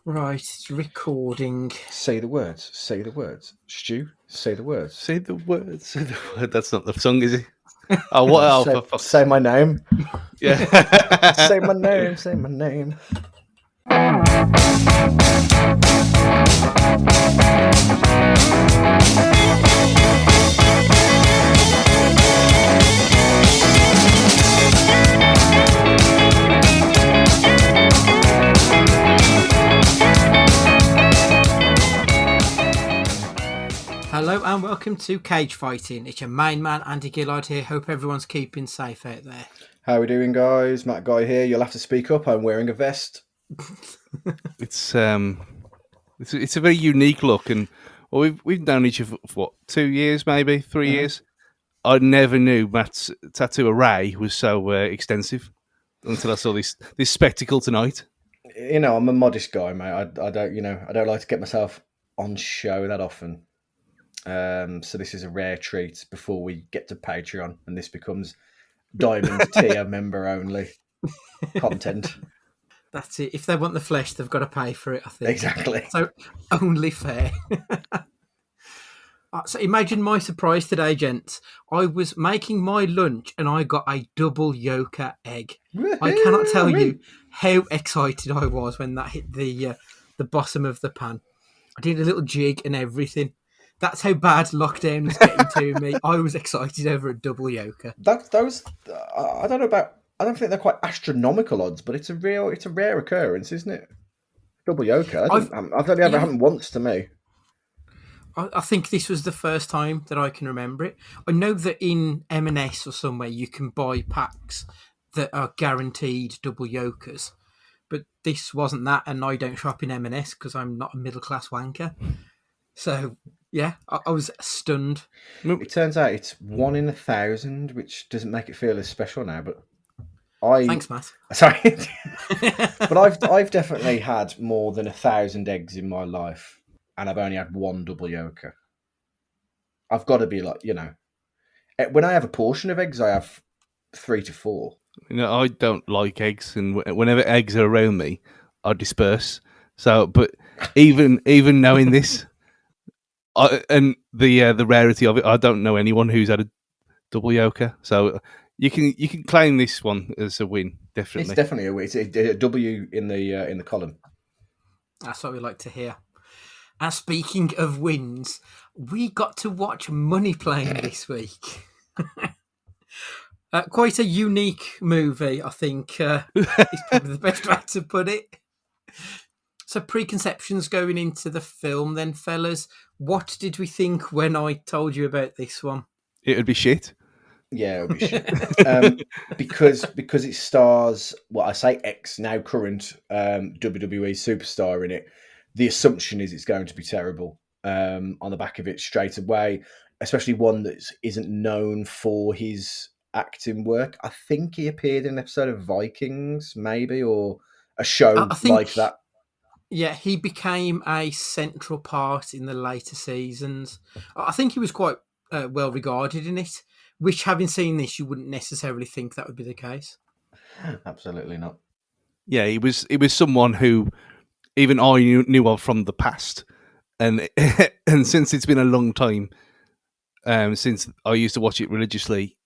Right, it's recording. Say the words. Say the words. Stu, say the words. Say the word. Say the word. That's not the song, is it? Oh, what? Oh, say, for fuck's say sake. my name. Yeah. Say my name. Say my name. Hello and welcome to Cage Fighting. It's your main man, Andy Gillard here. Hope everyone's keeping safe out there. How we doing, guys? Matt Guy here. You'll have to speak up. I'm wearing a vest. It's a very unique look, and we've known each other for what, 2 years, maybe 3 years. I never knew Matt's tattoo array was so extensive until I saw this spectacle tonight. You know, I'm a modest guy, mate. I don't like to get myself on show that often. So this is a rare treat before we get to Patreon, and this becomes Diamond tier member only content. That's it. If they want the flesh, they've got to pay for it, I think. Exactly. So, only fair. So imagine my surprise today, gents. I was making my lunch and I got a double yoker egg. I cannot tell you how excited I was when that hit the bottom of the pan. I did a little jig and everything. That's how bad lockdown is getting to me. I was excited over a double yoker. Those I don't know about. I don't think they're quite astronomical odds, but it's a rare occurrence, isn't it? Double yoker. I've only ever happened once to me. I think this was the first time that I can remember it. I know that in M&S or somewhere you can buy packs that are guaranteed double yokers, but this wasn't that, and I don't shop in M&S because I'm not a middle class wanker. So yeah, I was stunned. It turns out it's 1 in 1,000, which doesn't make it feel as special now. But Thanks, Matt. Sorry, but I've definitely had more than 1,000 eggs in my life, and I've only had one double yoker. I've got to be like, when I have a portion of eggs, I have 3 to 4. I don't like eggs, and whenever eggs are around me, I disperse. So, but even knowing this, and the rarity of it, I don't know anyone who's had a double yoker. So you can claim this one as a win. Definitely, it's definitely a win. It's a W in the column. That's what we like to hear. And speaking of wins, we got to watch Money Plane this week. Quite a unique movie, I think, is probably the best way to put it. So preconceptions going into the film then, fellas. What did we think when I told you about this one? It would be shit. Yeah, it would be shit. because it stars, I say ex, now current WWE superstar in it. The assumption is it's going to be terrible on the back of it straight away, especially one that isn't known for his acting work. I think he appeared in an episode of Vikings, maybe, or a show like that. Yeah, he became a central part in the later seasons. I think he was quite well regarded in it, which, having seen this, you wouldn't necessarily think that would be the case. Absolutely not. Yeah, he was someone who even I knew of from the past, and and since it's been a long time since I used to watch it religiously,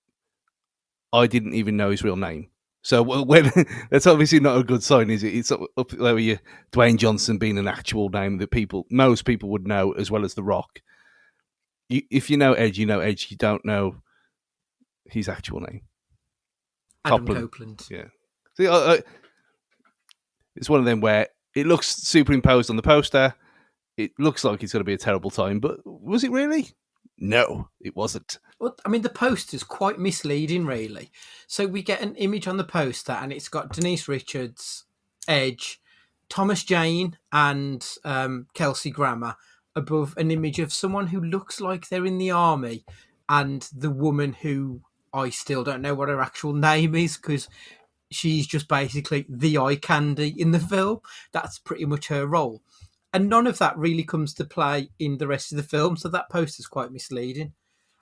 I didn't even know his real name. So when that's obviously not a good sign, is it? It's up there with you, Dwayne Johnson being an actual name that most people would know, as well as The Rock. If you know Edge, you know Edge. You don't know his actual name. Adam Copeland. Yeah. See, it's one of them where it looks superimposed on the poster. It looks like it's going to be a terrible time, but was it really? No, it wasn't. Well, I mean, the poster's quite misleading, really. So we get an image on the poster, and it's got Denise Richards, Edge, Thomas Jane, and Kelsey Grammer above an image of someone who looks like they're in the army, and the woman who I still don't know what her actual name is, because she's just basically the eye candy in the film. That's pretty much her role. And none of that really comes to play in the rest of the film, so that poster's quite misleading.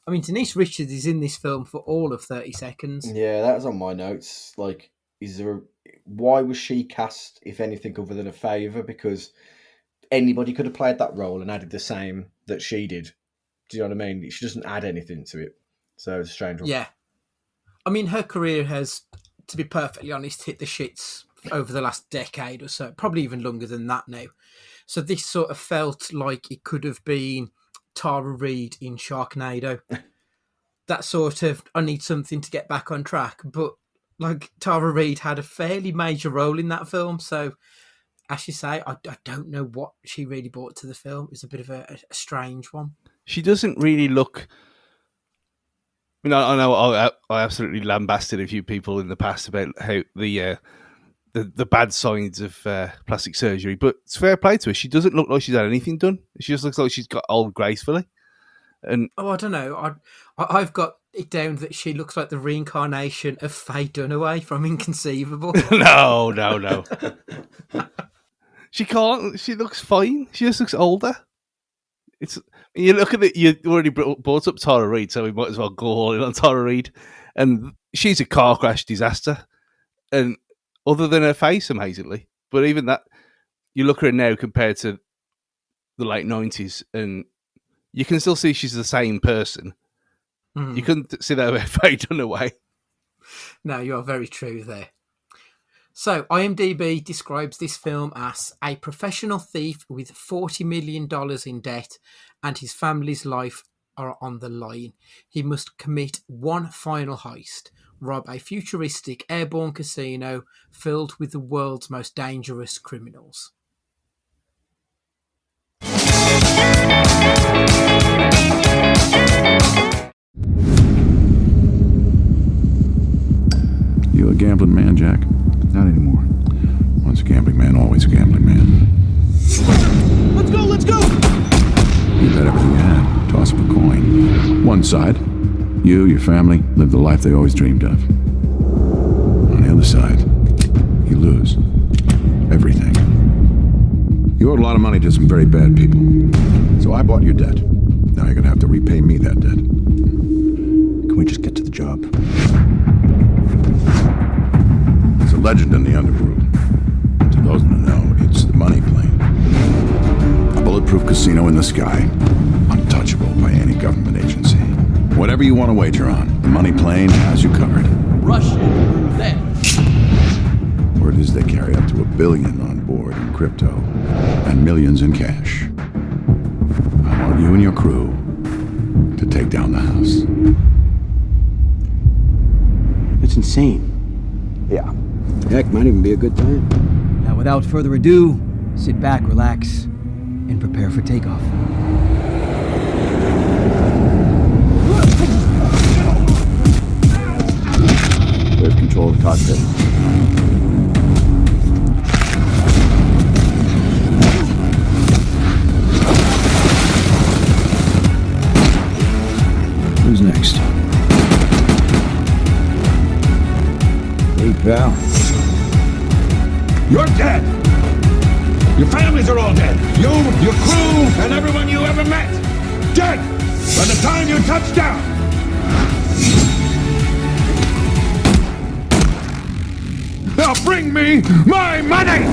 I mean, Denise Richards is in this film for all of 30 seconds. Yeah, that was on my notes. Like, is there why was she cast, if anything, other than a favour? Because anybody could have played that role and added the same that she did. Do you know what I mean? She doesn't add anything to it. So it's a strange one. Yeah. I mean, her career has, to be perfectly honest, hit the shits over the last decade or so, probably even longer than that now. So this sort of felt like it could have been Tara Reid in Sharknado. That sort of, I need something to get back on track. But like Tara Reid had a fairly major role in that film. So as you say, I don't know what she really brought to the film. It was a bit of a strange one. She doesn't really look. I mean, I know I absolutely lambasted a few people in the past about how the bad signs of plastic surgery, but it's fair play to her. She doesn't look like she's had anything done. She just looks like she's got old gracefully. And I don't know. I've got it down that she looks like the reincarnation of Faye Dunaway from Inconceivable. no. She can't. She looks fine. She just looks older. It's you look at it. You already brought up Tara Reid, so we might as well go all in on Tara Reid. And she's a car crash disaster. And other than her face, amazingly, but even that, you look at her now compared to the late 90s, and you can still see she's the same person. You couldn't see that with Faye Dunaway. No, you are very true there. So, IMDb describes this film as a professional thief with $40 million in debt and his family's life are on the line. He must commit one final heist, rob a futuristic airborne casino filled with the world's most dangerous criminals. You a gambling man, Jack? Not anymore. Once a gambling man, always a gambling man. Let's go! You bet everything you had. Toss up a coin. One side, you, your family, live the life they always dreamed of. On the other side, you lose. Everything. You owed a lot of money to some very bad people. So I bought your debt. Now you're gonna have to repay me that debt. Can we just get to the job? There's a legend in the underworld. To those in the know, it's the money plane. A bulletproof casino in the sky, untouchable by any government agency. Whatever you want to wager on, the money plane has you covered. Russian roulette. Word is they carry up to $1 billion on board in crypto and millions in cash. I want you and your crew to take down the house. It's insane. Yeah. Heck, might even be a good time. Now, without further ado, sit back, relax, and prepare for takeoff. We have control of the cockpit. Who's next? Hey, pal. You're dead! Your families are all dead! You, your crew, and everyone you ever met! Dead! By the time you touch down! Now bring me my money!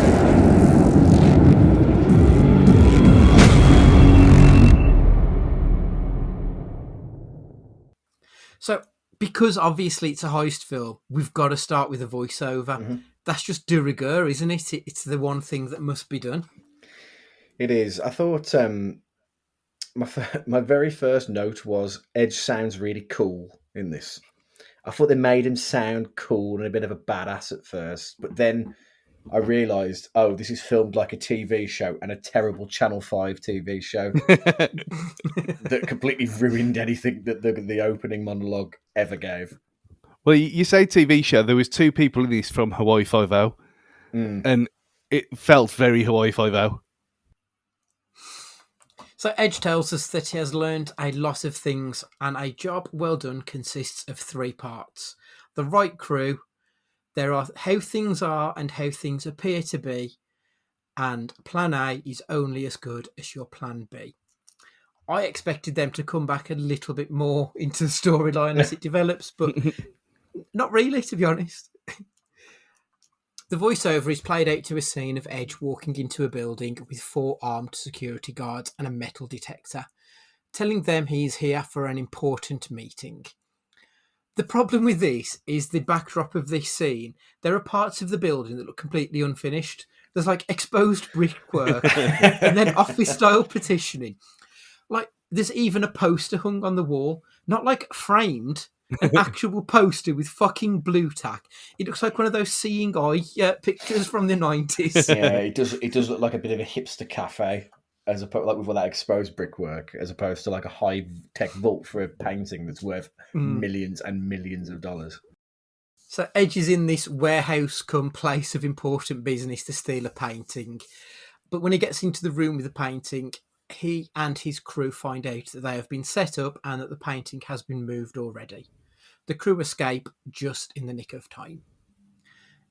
So, because obviously it's a heist film, we've got to start with a voiceover. That's just de rigueur, isn't it? It's the one thing that must be done. It is. I thought my very first note was Edge sounds really cool in this. I thought they made him sound cool and a bit of a badass at first, but then I realised, oh, this is filmed like a TV show and a terrible Channel 5 TV show that completely ruined anything that the opening monologue ever gave. Well, you say TV show. There was two people in this from Hawaii Five-0, and it felt very Hawaii Five-0. So Edge tells us that he has learned a lot of things, and a job well done consists of 3 parts. The right crew, there are how things are and how things appear to be, and plan A is only as good as your plan B. I expected them to come back a little bit more into the storyline as it develops, but not really, to be honest. The voiceover is played out to a scene of Edge walking into a building with 4 armed security guards and a metal detector, telling them he is here for an important meeting. The problem with this is the backdrop of this scene. There are parts of the building that look completely unfinished. There's like exposed brickwork and then office-style petitioning. Like, there's even a poster hung on the wall, not like framed, an actual poster with fucking blue tack. It looks like one of those seeing eye pictures from the 90s. Yeah, it does look like a bit of a hipster cafe, as opposed like with all that exposed brickwork, as opposed to like a high tech vault for a painting that's worth millions and millions of dollars. So Edge is in this warehouse come place of important business to steal a painting. But when he gets into the room with the painting, he and his crew find out that they have been set up and that the painting has been moved already. The crew escape just in the nick of time.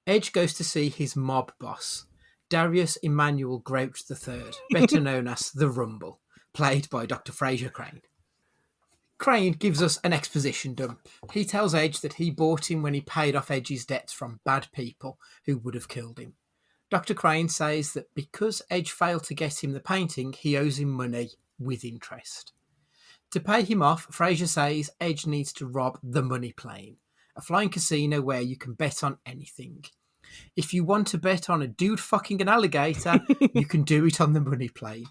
Edge goes to see his mob boss, Darius Emmanuel Grouch III, better known as The Rumble, played by Dr. Fraser Crane. Crane gives us an exposition dump. He tells Edge that he bought him when he paid off Edge's debts from bad people who would have killed him. Dr. Crane says that because Edge failed to get him the painting, he owes him money with interest. To pay him off, Fraser says Edge needs to rob the Money Plane, a flying casino where you can bet on anything. If you want to bet on a dude fucking an alligator, you can do it on the Money Plane.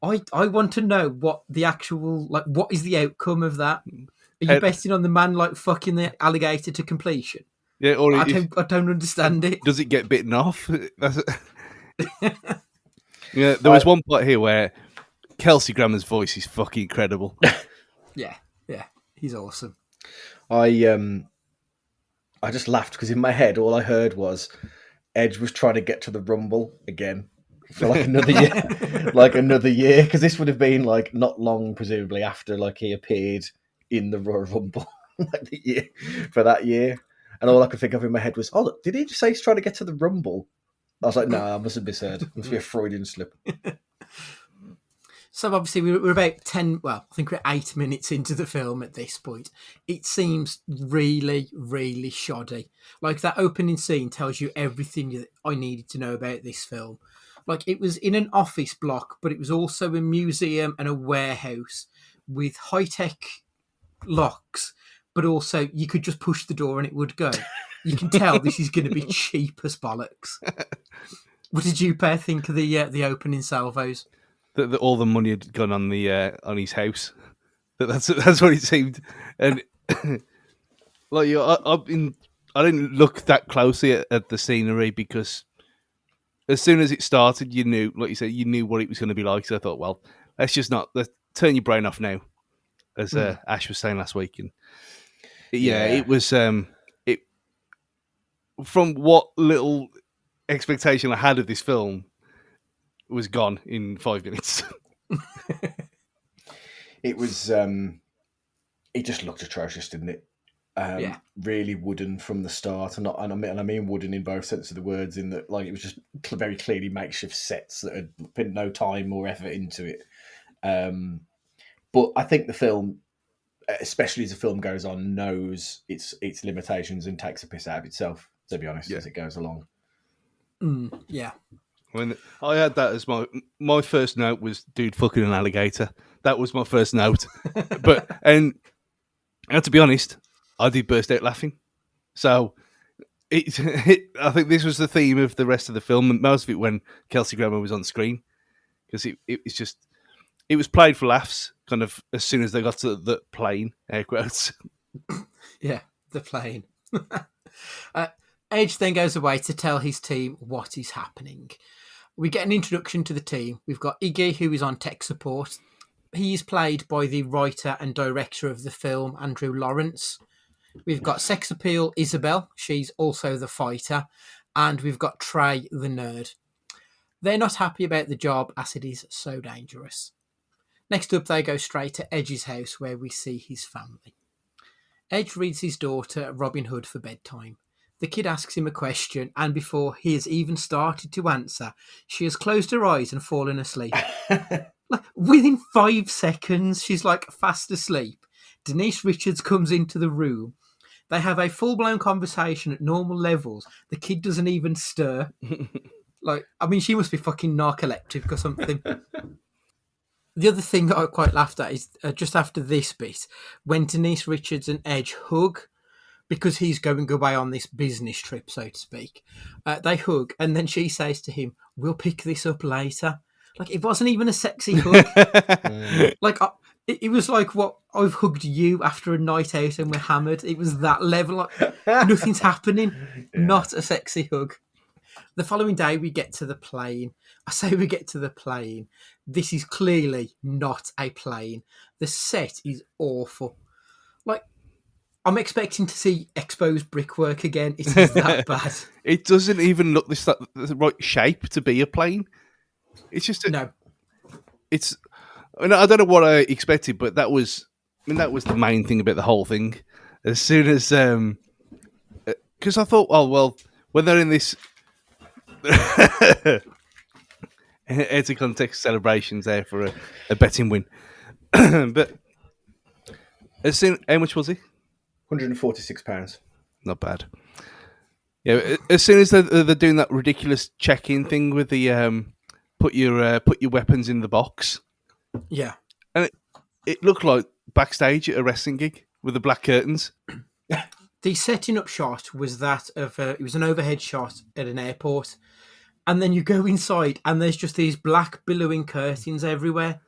I want to know what the actual, like, what is the outcome of that? Are you betting on the man, like, fucking the alligator to completion? Yeah, or I don't understand it. Does it get bitten off? Yeah, there was one part here where Kelsey Grammer's voice is fucking incredible. Yeah, he's awesome. I just laughed because in my head all I heard was Edge was trying to get to the Rumble again for like another year, because this would have been like not long presumably after like he appeared in the Royal Rumble like the year for that year, and all I could think of in my head was, oh look, did he just say he's trying to get to the Rumble? I was like, no, I must have misheard. It must be a Freudian slip. So obviously we're about 10, well, I think we're 8 minutes into the film at this point. It seems really, really shoddy. Like, that opening scene tells you everything I needed to know about this film. Like, it was in an office block, but it was also a museum and a warehouse with high-tech locks, but also you could just push the door and it would go. You can tell this is going to be cheap as bollocks. What did you pair think of the opening salvos? That all the money had gone on on his house. That's what it seemed. And like, I didn't look that closely at the scenery, because as soon as it started, you knew, like you said, you knew what it was going to be like. So I thought, well, let's turn your brain off now, as Ash was saying last week. And it was it from what little expectation I had of this film was gone in 5 minutes. It was it just looked atrocious, didn't it? Really wooden from the start, and I mean wooden in both senses of the words, in that, like, it was just very clearly makeshift sets that had put no time or effort into it. But I think the film, especially as the film goes on, knows its limitations and takes a piss out of itself, to be honest, as it goes along. Yeah. When I had that as my first note was, dude fucking an alligator. That was my first note. and to be honest, I did burst out laughing. So I think this was the theme of the rest of the film, and most of it when Kelsey Grammer was on screen, because it was played for laughs kind of as soon as they got to the plane, air quotes. Yeah, the plane. Edge then goes away to tell his team what is happening. We get an introduction to the team. We've got Iggy, who is on tech support. He is played by the writer and director of the film, Andrew Lawrence. We've got sex appeal Isabel. She's also the fighter. And we've got Trey, the nerd. They're not happy about the job, as it is so dangerous. Next up, they go straight to Edge's house, where we see his family. Edge reads his daughter Robin Hood for bedtime. The kid asks him a question, and before he has even started to answer, she has closed her eyes and fallen asleep. Like, within 5 seconds, she's like fast asleep. Denise Richards comes into the room. They have a full-blown conversation at normal levels. The kid doesn't even stir. Like, I mean, she must be fucking narcoleptic or something. The other thing that I quite laughed at is just after this bit, when Denise Richards and Edge hug, because he's going away on this business trip, so to speak. They hug, and then she says to him, "We'll pick this up later." Like, it wasn't even a sexy hug. Like, it was like, what, I've hugged you after a night out and we're hammered. It was that level. Like, nothing's happening. Not a sexy hug. The following day, we get to the plane. I say we get to the plane. This is clearly not a plane. The set is awful. Like, I'm expecting to see exposed brickwork again. It is that bad. It doesn't even look the right shape to be a plane. It's just No. It's. I don't know what I expected, but that was the main thing about the whole thing. As soon as, because I thought, oh well, when they're in this Enter Context celebrations there for a betting win, but as soon, how much was he? £146. Not bad. Yeah, as soon as they're doing that ridiculous check-in thing with the put your weapons in the box. Yeah. And it looked like backstage at a wrestling gig with the black curtains. The setting up shot was that of it was an overhead shot at an airport, and then you go inside and there's just these black billowing curtains everywhere.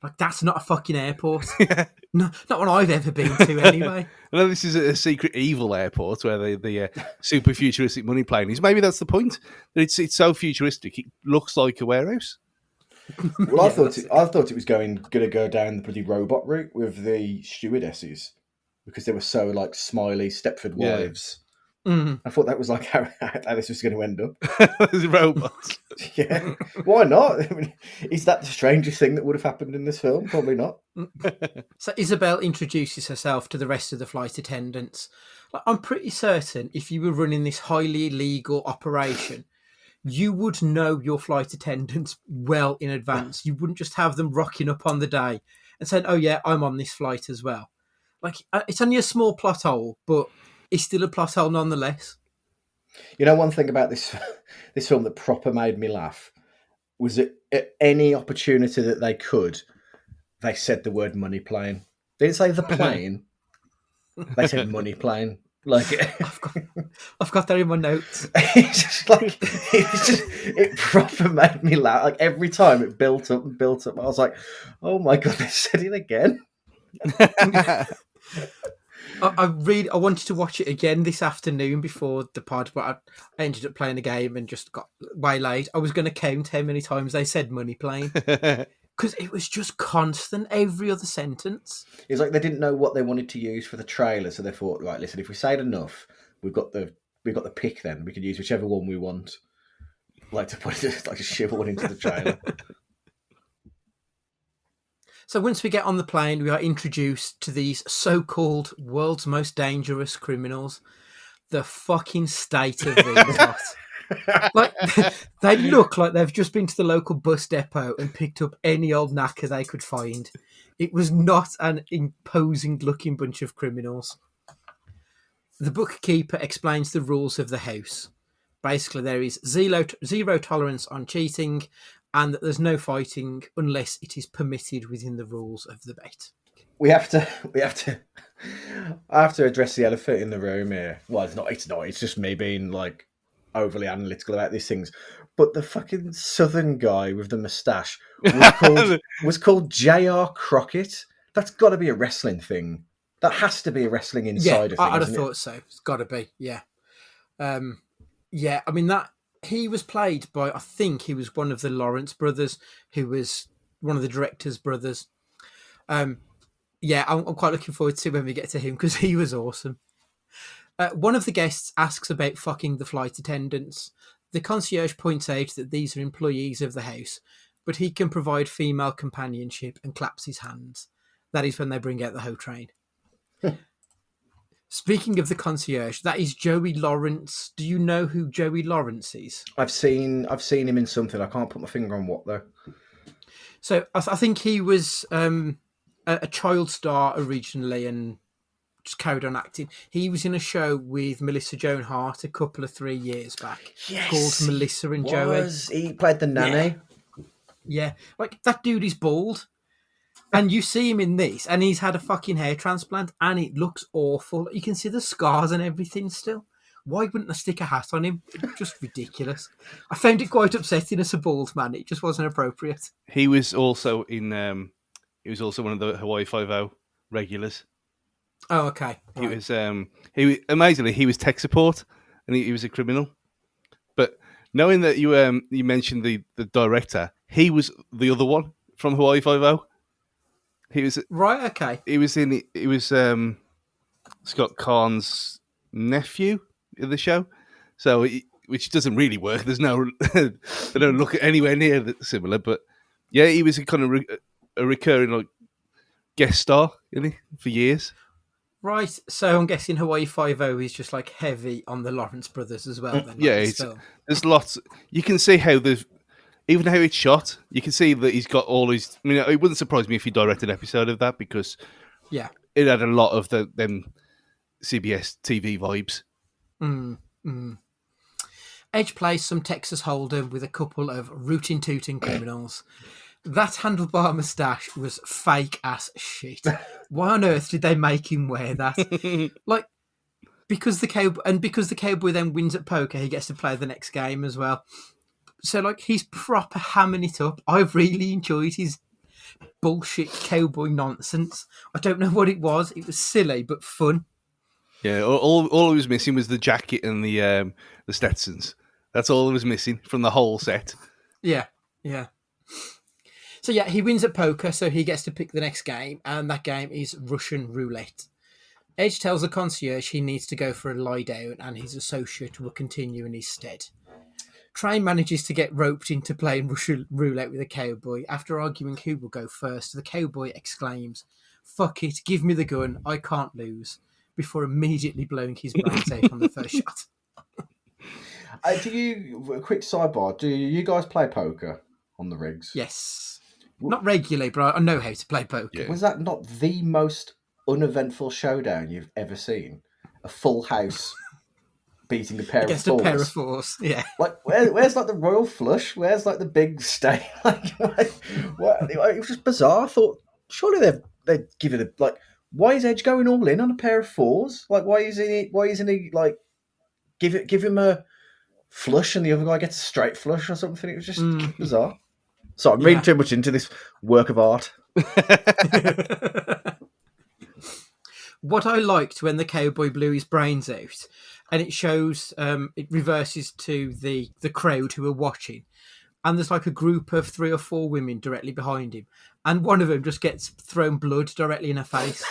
Like, that's not a fucking airport. No, not one I've ever been to anyway. I know this is a secret evil airport where the super futuristic money plane is. Maybe that's the point. That it's so futuristic it looks like a warehouse. Well, I thought it was going to go down the bloody robot route with the stewardesses because they were so like smiley Stepford wives. Mm. I thought that was like how this was going to end up. Robots. Yeah, why not? I mean, is that the strangest thing that would have happened in this film? Probably not. So Isabel introduces herself to the rest of the flight attendants. Like, I'm pretty certain if you were running this highly illegal operation, you would know your flight attendants well in advance. You wouldn't just have them rocking up on the day and saying, "Oh yeah, I'm on this flight as well." Like, it's only a small plot hole, but it's still a plot hole nonetheless. You know, one thing about this film that proper made me laugh was that at any opportunity that they could, they said the word money plane. They didn't say the plane. They said money plane. Like, I've got that in my notes. It's just like it proper made me laugh. Like, every time it built up and built up, I was like, "Oh my god, they said it again." I wanted to watch it again this afternoon before the pod, but I ended up playing a game and just got waylaid. I was going to count how many times they said money plane because it was just constant every other sentence. It's like they didn't know what they wanted to use for the trailer, so they thought, right, listen, if we say it enough, we've got the pick. Then we can use whichever one we want, like to put it like a shiver one into the trailer. So once we get on the plane, we are introduced to these so-called world's most dangerous criminals. The fucking state of these lot. Like, they look like they've just been to the local bus depot and picked up any old knacker they could find. It was not an imposing-looking bunch of criminals. The bookkeeper explains the rules of the house. Basically, there is zero tolerance on cheating, and that there's no fighting unless it is permitted within the rules of the bet. I have to address the elephant in the room here. Well, it's not. It's just me being like overly analytical about these things. But the fucking southern guy with the moustache was called J.R. Crockett. That's got to be a wrestling thing. That has to be a wrestling insider thing. I'd have thought so. It's got to be. Yeah. Yeah. I mean, that he was played by, I think he was one of the Lawrence brothers, who was one of the director's brothers. Yeah, I'm quite looking forward to when we get to him because he was awesome. One of the guests asks about fucking the flight attendants. The concierge points out that these are employees of the house, but he can provide female companionship and claps his hands. That is when they bring out the whole train. Speaking of the concierge, that is Joey Lawrence. Do you know who Joey Lawrence is? I've seen him in something. I can't put my finger on what though. So I think he was a child star originally and just carried on acting. He was in a show with Melissa Joan Hart a couple of 3 years back called Melissa and Joey. He played the nanny. Yeah, like that dude is bald. And you see him in this, and he's had a fucking hair transplant, and it looks awful. You can see the scars and everything still. Why wouldn't I stick a hat on him? It's just ridiculous. I found it quite upsetting as a bald man. It just wasn't appropriate. He was also in. He was also one of the Hawaii Five-0 regulars. Oh, okay. He was. Amazingly, he was tech support, and he was a criminal. But knowing that you mentioned the director, he was the other one from Hawaii Five-0. He was right. Okay. He was Scott Kahn's nephew in the show, so which doesn't really work. There's no, they don't look anywhere near that similar. But yeah, he was a kind of a recurring like guest star, for years. Right. So I'm guessing Hawaii Five-0 is just like heavy on the Lawrence brothers as well. Then, yeah, there's lots. You can see how even how it's shot, you can see that he's got all his. I mean, it wouldn't surprise me if he directed an episode of that because, it had a lot of them CBS TV vibes. Edge plays some Texas Hold'em with a couple of rootin' tootin' criminals. That handlebar moustache was fake ass shit. Why on earth did they make him wear that? Like, because the cowboy then wins at poker, he gets to play the next game as well. So, like, he's proper hamming it up. I've really enjoyed his bullshit cowboy nonsense. I don't know what it was. It was silly, but fun. Yeah, all he was missing was the jacket and the Stetsons. That's all he was missing from the whole set. Yeah. So, he wins at poker, so he gets to pick the next game, and that game is Russian roulette. Edge tells the concierge he needs to go for a lie down, and his associate will continue in his stead. Trey manages to get roped into playing Russian roulette with a cowboy. After arguing who will go first, the cowboy exclaims, "Fuck it, give me the gun, I can't lose," before immediately blowing his brains out on the first shot. A quick sidebar, do you guys play poker on the rigs? Yes. Not regularly, but I know how to play poker. Yeah. Was that not the most uneventful showdown you've ever seen? A full house beating a pair Against of fours. a pair of fours, yeah. Like, where's like the royal flush? Where's like the big stake? It was just bizarre. I thought, surely they'd give it a, like, why is Edge going all in on a pair of fours? Like, why isn't he like, give him a flush and the other guy gets a straight flush or something? It was just bizarre. So I'm reading too much into this work of art. What I liked when the cowboy blew his brains out, and it shows, it reverses to the crowd who are watching, and there's like a group of 3 or 4 women directly behind him, and one of them just gets thrown blood directly in her face.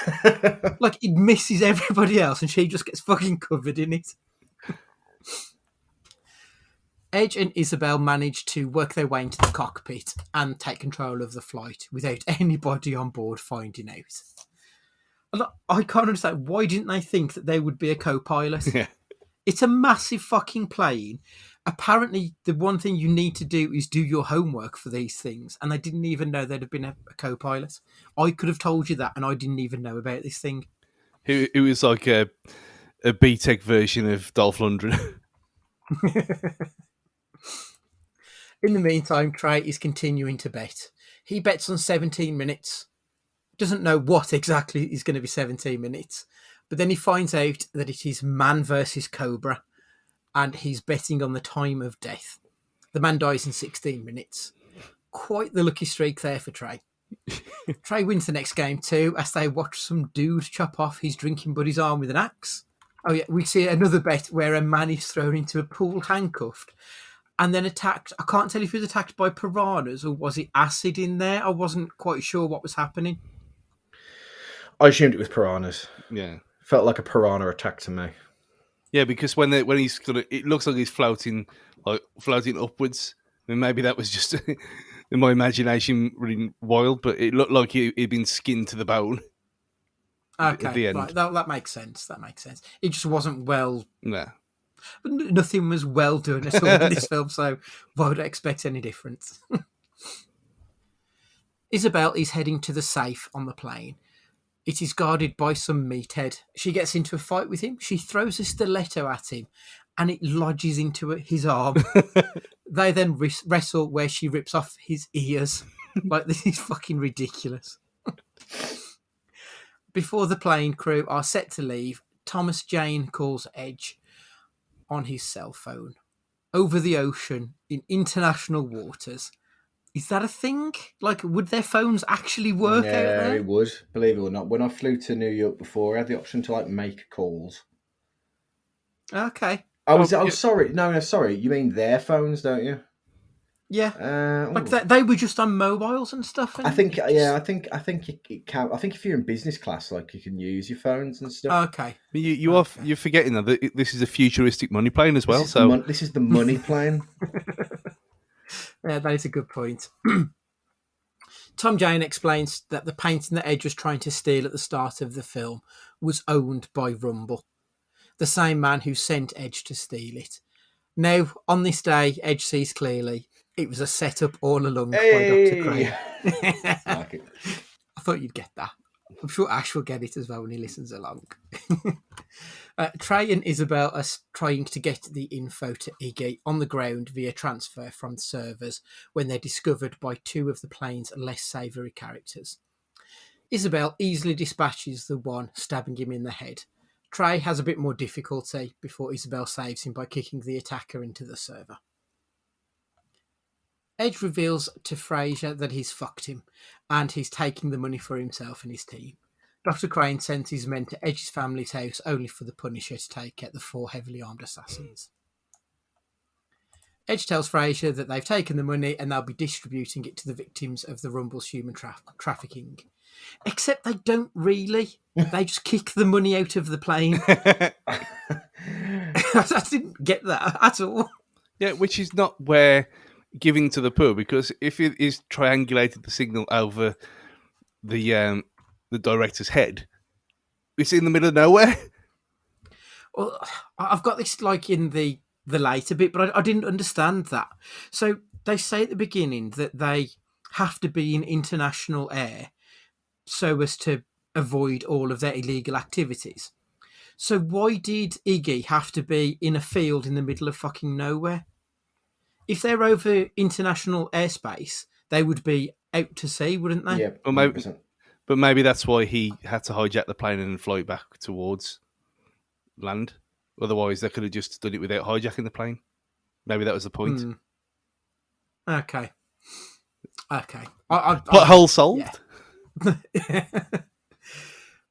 Like, it misses everybody else, and she just gets fucking covered in it. Edge and Isabel manage to work their way into the cockpit and take control of the flight without anybody on board finding out. I can't understand, why didn't they think that there would be a co-pilot? Yeah. It's a massive fucking plane. Apparently, the one thing you need to do is do your homework for these things, and they didn't even know there'd have been a co-pilot. I could have told you that, and I didn't even know about this thing. It was like a B-Tech version of Dolph Lundgren. In the meantime, Trey is continuing to bet. He bets on 17 minutes. Doesn't know what exactly is going to be 17 minutes. But then he finds out that it is man versus Cobra. And he's betting on the time of death. The man dies in 16 minutes. Quite the lucky streak there for Trey. Trey wins the next game too, as they watch some dude chop off his drinking buddy's arm with an axe. Oh yeah, we see another bet where a man is thrown into a pool handcuffed and then attacked. I can't tell if he was attacked by piranhas or was it acid in there. I wasn't quite sure what was happening. I assumed it was piranhas. Yeah. Felt like a piranha attack to me. Yeah, because when he's it looks like he's floating upwards. I mean, maybe that was just in my imagination really wild, but it looked like he'd been skinned to the bone. Okay, at the end. Right, that makes sense. That makes sense. It just wasn't well. Nah. But nothing was well done at all in this film, so why would I expect any difference? Isabel is heading to the safe on the plane. It is guarded by some meathead. She gets into a fight with him. She throws a stiletto at him, and it lodges into his arm. They then wrestle where she rips off his ears. Like, this is fucking ridiculous. Before the plane crew are set to leave, Thomas Jane calls Edge on his cell phone over the ocean in international waters. Is that a thing? Like, would their phones actually work out Yeah, there? it would. Believe it or not, when I flew to New York before, I had the option to like make calls. Okay. Oh, sorry. No, sorry. You mean their phones, don't you? Yeah. Like ooh. they were just on mobiles and stuff. And I think, yeah, I think it can. I think if you're in business class, like you can use your phones and stuff. Okay. You're forgetting that this is a futuristic money plane as well. This is the money plane. Yeah, that is a good point. Tom Jane explains that the painting that Edge was trying to steal at the start of the film was owned by Rumble, the same man who sent Edge to steal it. Now, on this day, Edge sees clearly it was a setup all along by Dr. Crane. Like it. I thought you'd get that. I'm sure Ash will get it as well when he listens along. Trey and Isabel are trying to get the info to Iggy on the ground via transfer from servers when they're discovered by two of the plane's less savoury characters. Isabel easily dispatches the one stabbing him in the head. Trey has a bit more difficulty before Isabel saves him by kicking the attacker into the server. Edge reveals to Fraser that he's fucked him and he's taking the money for himself and his team. Dr. Crane sends his men to Edge's family's house only for the Punisher to take out the 4 heavily armed assassins. Edge tells Fraser that they've taken the money and they'll be distributing it to the victims of the Rumble's human trafficking. Except they don't really. They just kick the money out of the plane. I didn't get that at all. Yeah, which is not where giving to the poor, because if it is triangulated the signal over the director's head, it's in the middle of nowhere. Well, I've got this like in the later bit, but I didn't understand that. So they say at the beginning that they have to be in international air so as to avoid all of their illegal activities. So why did Iggy have to be in a field in the middle of fucking nowhere? If they're over international airspace, they would be out to sea, wouldn't they? Yeah, Well, maybe that's why he had to hijack the plane and fly it back towards land. Otherwise, they could have just done it without hijacking the plane. Maybe that was the point. Okay. Pothole solved. Yeah.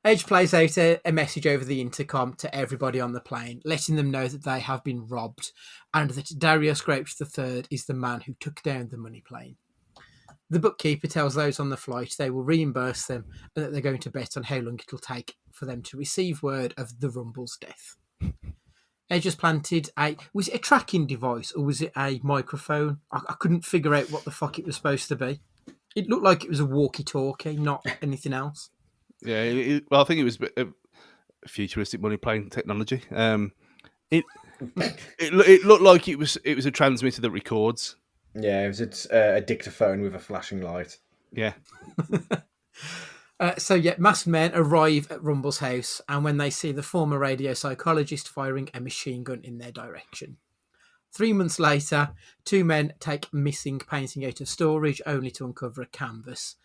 Edge plays out a message over the intercom to everybody on the plane, letting them know that they have been robbed and that Darius Grouch III is the man who took down the money plane. The bookkeeper tells those on the flight they will reimburse them and that they're going to bet on how long it'll take for them to receive word of the Rumble's death. Edge has planted was it a tracking device or was it a microphone? I couldn't figure out what the fuck it was supposed to be. It looked like it was a walkie-talkie, not anything else. Yeah, well, I think it was a futuristic money plane technology. It looked like it was a transmitter that records. Yeah, it was a dictaphone with a flashing light. Yeah. Masked men arrive at Rumble's house, and when they see the former radio psychologist firing a machine gun in their direction. 3 months later, 2 men take missing painting out of storage, only to uncover a canvas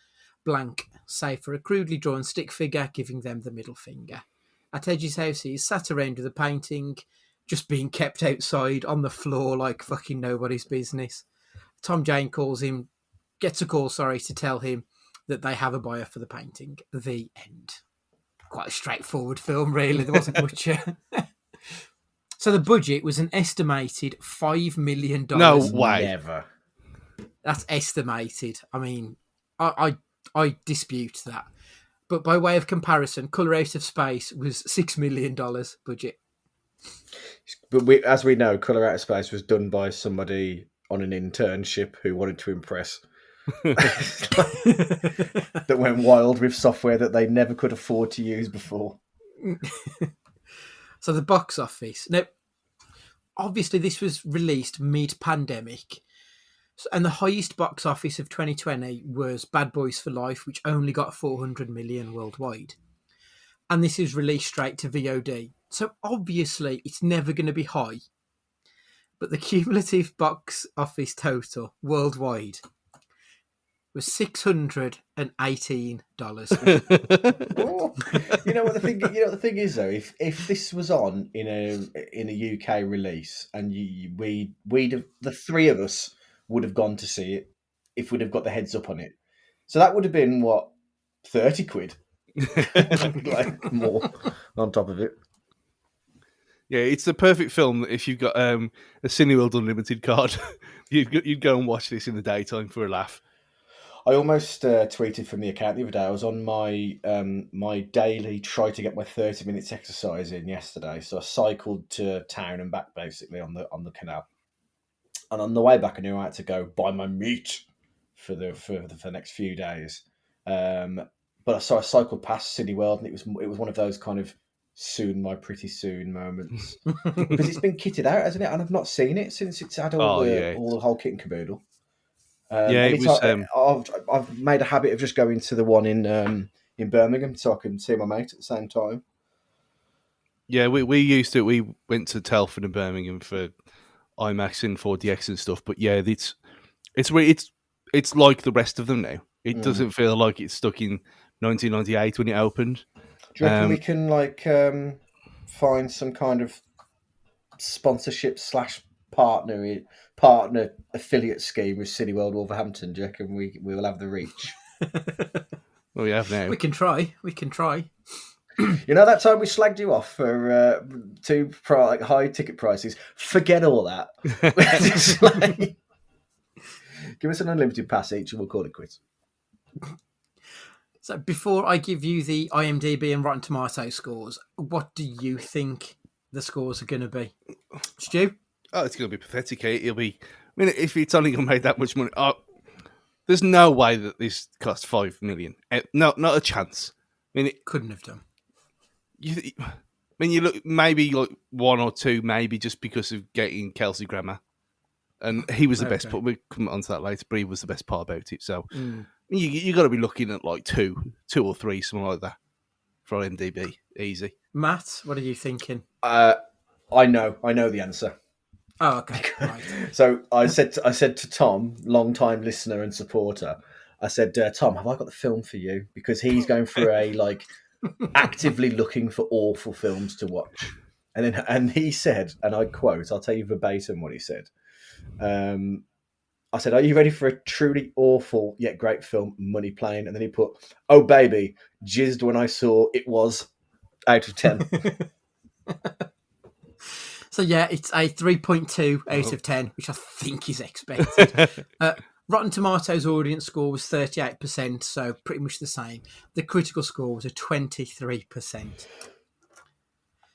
blank, save for a crudely drawn stick figure giving them the middle finger. At Edge's house, he is sat around with a painting, just being kept outside on the floor like fucking nobody's business. Tom Jane gets a call, to tell him that they have a buyer for the painting. The end. Quite a straightforward film, really. There wasn't much. So the budget was an estimated $5 million. No way. Never. That's estimated. I mean, I dispute that. But by way of comparison, Colour Out of Space was $6 million budget. But as we know, Colour Out of Space was done by somebody on an internship who wanted to impress. That went wild with software that they never could afford to use before. So the box office. Now, obviously this was released mid-pandemic. And the highest box office of 2020 was Bad Boys for Life, which only got 400 million worldwide. and this is released straight to VOD. So obviously it's never going to be high. But the cumulative box office total worldwide was $618. Oh, you know what the thing is though, if this was on in a UK release and we'd have, the three of us would have gone to see it if we'd have got the heads up on it. So that would have been what, 30 quid, like more on top of it. Yeah, it's the perfect film if you've got a Cineworld Unlimited card. You'd go and watch this in the daytime for a laugh. I almost tweeted from the account the other day. I was on my my daily try to get my 30 minutes exercise in yesterday. So I cycled to town and back basically on the canal. And on the way back, I knew I had to go buy my meat for the next few days. But I cycled past City World, and it was one of those kind of soon, my pretty soon moments because it's been kitted out, hasn't it? And I've not seen it since it's had all the whole kit and caboodle. It was. I've made a habit of just going to the one in Birmingham so I can see my mate at the same time. Yeah, we used to. We went to Telford and Birmingham for IMAX and 4DX and stuff. But yeah, it's like the rest of them now. It doesn't feel like it's stuck in 1998 when it opened. Do you reckon we can find some kind of sponsorship / partner affiliate scheme with Cineworld Wolverhampton? Do you reckon we will have the reach? Well, we have now. We can try. You know that time we slagged you off for high ticket prices? Forget all that. Give us an unlimited pass each and we'll call it quits. So before I give you the IMDb and Rotten Tomatoes scores, what do you think the scores are going to be? Stu? Oh, it's going to be pathetic. It'll be. I mean, if it's only going to make that much money, there's no way that this cost $5 million. No, not a chance. I mean, it couldn't have done. You look maybe like one or two, maybe just because of getting Kelsey Grammer, and he was the best. But we'll come on to that later. But he was the best part about it. So you got to be looking at like two or three, something like that for IMDb. Easy. Matt, what are you thinking? I know the answer. Oh, okay. Right. So I said to Tom, long-time listener and supporter, I said, Tom, have I got the film for you? Because he's going through actively looking for awful films to watch. And he said, and I quote, I'll tell you verbatim what he said. I said, are you ready for a truly awful yet great film, Money Plane? And then he put, oh baby, jizzed when I saw it was out of 10. So yeah, it's a 3.2 out of 10, which I think is expected. Rotten Tomatoes audience score was 38%, so pretty much the same. The critical score was a 23%.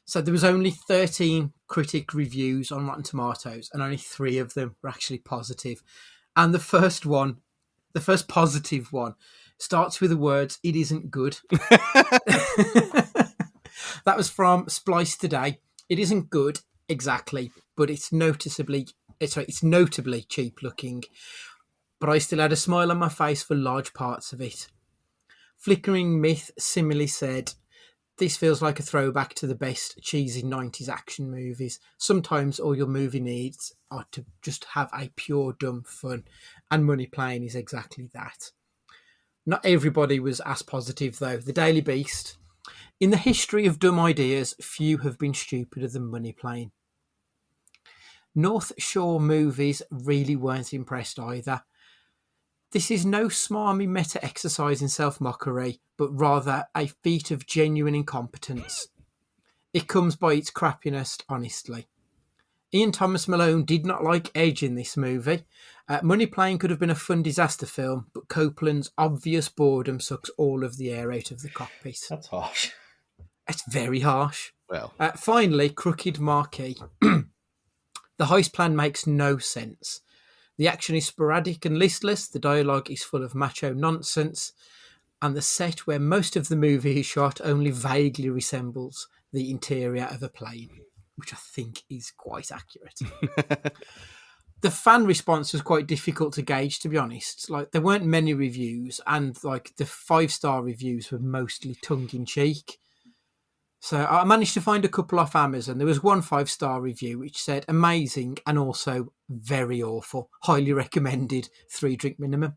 So there was only 13 critic reviews on Rotten Tomatoes, and only 3 of them were actually positive. And the first positive one, starts with the words, "It isn't good." That was from Splice Today. It isn't good, exactly, but it's notably cheap looking. But I still had a smile on my face for large parts of it. Flickering Myth similarly said, this feels like a throwback to the best cheesy 90s action movies. Sometimes all your movie needs are to just have a pure dumb fun, and Money Plane is exactly that. Not everybody was as positive though. The Daily Beast, in the history of dumb ideas, few have been stupider than Money Plane. North Shore Movies really weren't impressed either. This is no smarmy meta exercise in self-mockery, but rather a feat of genuine incompetence. It comes by its crappiness, honestly. Ian Thomas Malone did not like Edge in this movie. Money Plane could have been a fun disaster film, but Copeland's obvious boredom sucks all of the air out of the cockpit. That's harsh. It's very harsh. Well, finally, Crooked Marquee. The heist plan makes no sense. The action is sporadic and listless, the dialogue is full of macho nonsense, and the set where most of the movie is shot only vaguely resembles the interior of a plane, which I think is quite accurate. The fan response was quite difficult to gauge, to be honest. There weren't many reviews, and the 5-star reviews were mostly tongue-in-cheek. So I managed to find a couple off Amazon. There was one 5-star review which said amazing and also very awful. Highly recommended, 3-drink minimum.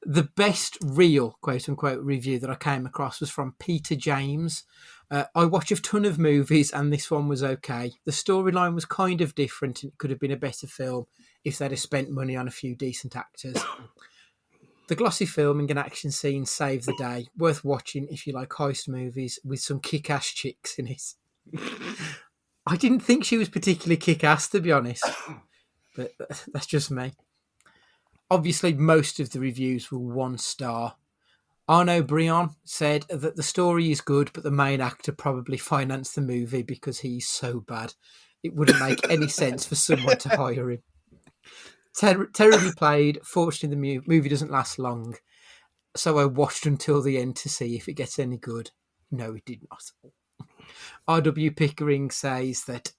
The best real quote unquote review that I came across was from Peter James. I watch a ton of movies and this one was okay. The storyline was kind of different and it could have been a better film if they'd have spent money on a few decent actors. The glossy filming and action scenes save the day. Worth watching if you like heist movies with some kick-ass chicks in it. I didn't think she was particularly kick-ass, to be honest. But that's just me. Obviously, most of the reviews were 1 star. Arnaud Brion said that the story is good, but the main actor probably financed the movie because he's so bad. It wouldn't make any sense for someone to hire him. Terribly played. Fortunately, the movie doesn't last long, so I watched until the end to see if it gets any good. No, it did not. R.W. Pickering says that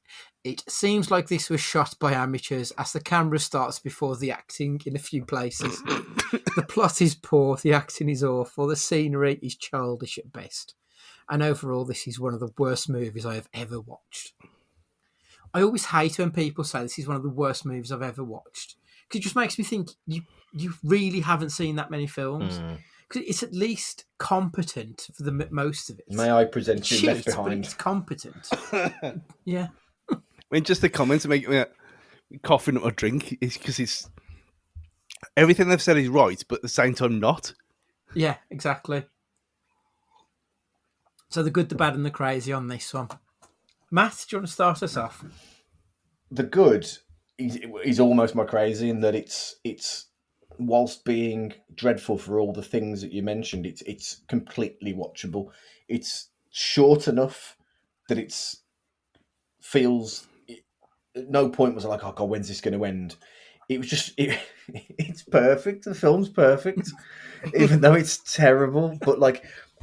it seems like this was shot by amateurs as the camera starts before the acting in a few places. The plot is poor, the acting is awful, the scenery is childish at best. And overall, this is one of the worst movies I have ever watched. I always hate when people say this is one of the worst movies I've ever watched. Because it just makes me think you really haven't seen that many films. Because it's at least competent for the most of it. May I present you Left But Behind? it's competent. Yeah. I mean, just the comments make me coughing up a drink is because it's everything they've said is right, but at the same time not. Yeah, exactly. So the good, the bad, and the crazy on this one. Matt, do you want to start us off? The good is almost my crazy in that it's whilst being dreadful for all the things that you mentioned, it's completely watchable. It's short enough that it's feels. At no point was I like, oh god, when's this going to end? It was just it's perfect. The film's perfect, even though it's terrible. But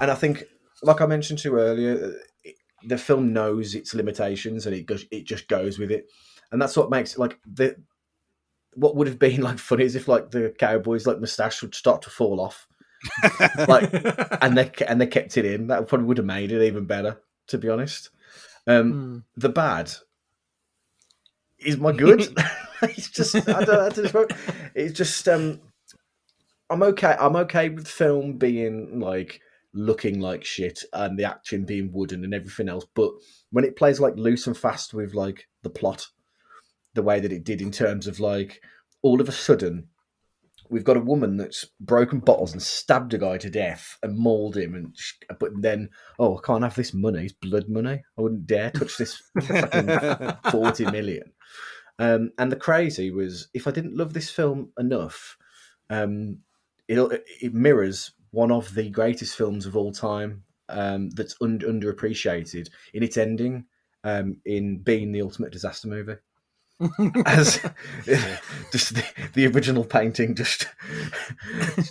and I think, like I mentioned to you earlier, the film knows its limitations and it just goes with it, and that's what makes what would have been funny is if the Cowboys moustache would start to fall off, and they kept it in. That probably would have made it even better, to be honest. The bad is my good. It's just I don't know how to describe. It's just I'm okay. I'm okay with the film being looking like shit and the action being wooden and everything else, but when it plays loose and fast with the plot, the way that it did in terms of all of a sudden we've got a woman that's broken bottles and stabbed a guy to death and mauled him, but then I can't have this money. It's blood money. I wouldn't dare touch this fucking 40 million. And the crazy was, if I didn't love this film enough, it mirrors one of the greatest films of all time that's underappreciated in its ending, in being the ultimate disaster movie. As just the original painting just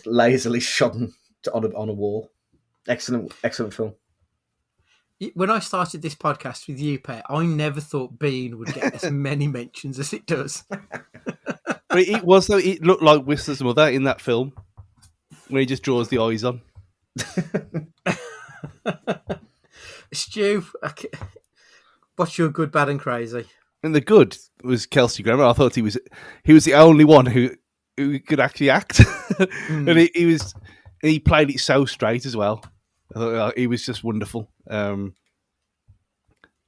lazily shot on a wall. Excellent film. When I started this podcast with you, Pet, I never thought Bean would get as many mentions as it does. But it was, though. It looked like Whistler's mother in that film when he just draws the eyes on. Stu, what's your good, bad, and crazy? And the good was Kelsey Grammer. I thought he was the only one who could actually act, and he played it so straight as well. I thought he was just wonderful. I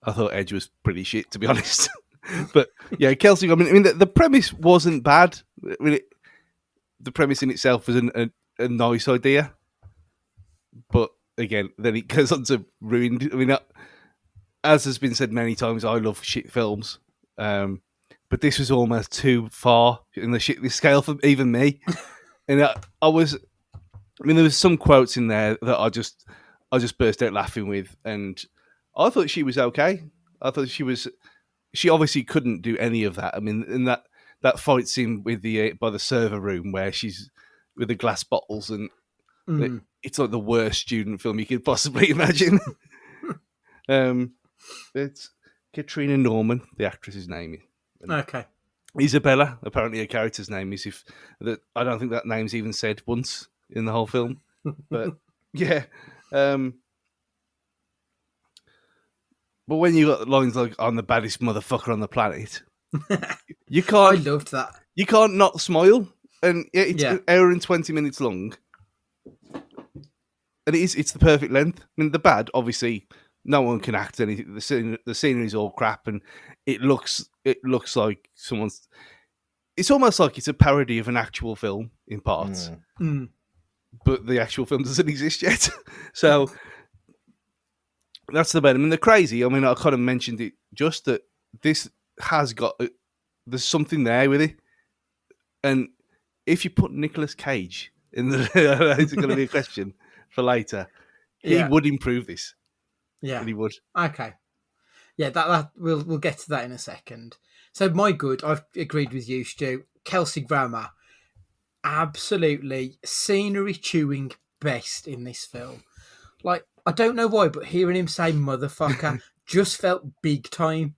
thought Edge was pretty shit, to be honest. But yeah, Kelsey Grammer. I mean, the premise wasn't bad. I mean, the premise in itself was a nice idea, but again, then it goes on to ruin. I mean, as has been said many times, I love shit films, but this was almost too far in the shit scale for even me. And there was some quotes in there that I just burst out laughing with, and I thought she was okay. I thought she obviously couldn't do any of that. I mean, in that fight scene with by the server room where she's with the glass bottles, and it's like the worst student film you could possibly imagine. It's Katrina Norman, the actress's name. Okay. Isabella, apparently her character's name is. I don't think that name's even said once in the whole film. But yeah, But when you got lines like "I'm the baddest motherfucker on the planet," you I can't loved that. you can't not smile. And it's Yeah. an hour and 20 minutes long, and it's the perfect length. I mean, the bad, obviously, no one can act anything. The scenery is all crap, and it looks like someone's. It's almost like it's a parody of an actual film in parts, Mm. but the actual film doesn't exist yet. So that's the bad. I mean, they're crazy. I mean, I kind of mentioned it just that this has got. There's something there with it, and if you put Nicolas Cage in the, it's going to be a question for later. He Yeah. would improve this. Yeah. And he would. Okay. Yeah, that we'll get to that in a second. So my good, I've agreed with you, Stu. Kelsey Grammer, absolutely scenery chewing best in this film. Like, I don't know why, but hearing him say motherfucker just felt big time.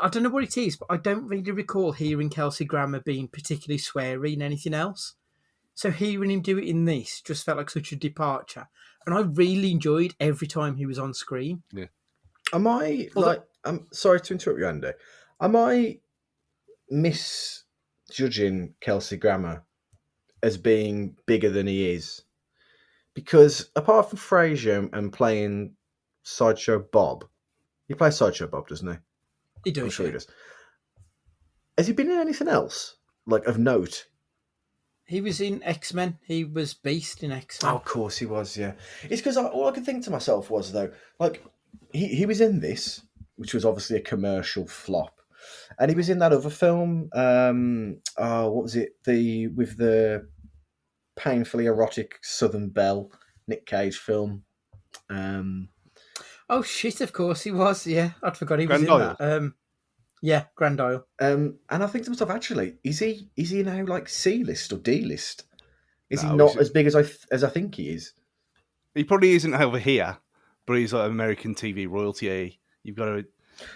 I don't know what it is, but I don't really recall hearing Kelsey Grammer being particularly sweary in anything else. So hearing him do it in this just felt like such a departure. And I really enjoyed every time he was on screen. Yeah. Am I like? I'm sorry to interrupt you, Andy. Am I misjudging Kelsey Grammer as being bigger than he is? Because apart from Frasier and playing Sideshow Bob, he plays Sideshow Bob, doesn't he? He does. I'm sure he Yeah. does. Has he been in anything else like of note? He was in X-Men. He was Beast in X-Men. Oh, of course he was. Yeah, it's because all I could think to myself was though, like he was in this, which was obviously a commercial flop, and he was in that other film. What was it? With the painfully erotic Southern Belle, Nick Cage film. Oh shit! Of course he was. Yeah, I'd forgot he was Grand in Isle. that. Yeah, Grand Isle. And I think to myself, actually, is he now like C list or D list? Is he No, not he's- as big as I think he is? He probably isn't over here, but he's like American TV royalty. You've got to.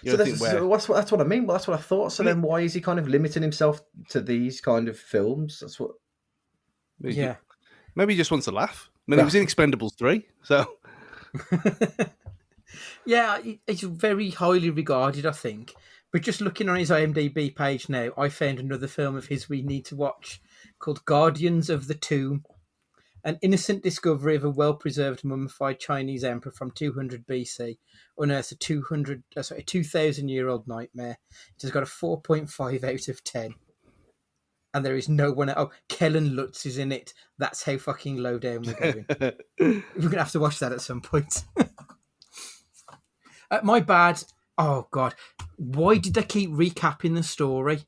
So that's what I mean. Well, that's what I thought. So then, why is he kind of limiting himself to these kind of films? That's what. Yeah. Maybe he just wants to laugh. I mean, he was in Expendables 3, so. Yeah, he's very highly regarded, I think. But just looking on his IMDb page now, I found another film of his we need to watch called Guardians of the Tomb. An innocent discovery of a well-preserved mummified Chinese emperor from 200 BC unearths a 2,000-year-old nightmare. It has got a 4.5 out of 10. And there is no one. Oh, Kellen Lutz is in it. That's how fucking low down we're going. We're gonna have to watch that at some point. My bad. Oh god, why did they keep recapping the story?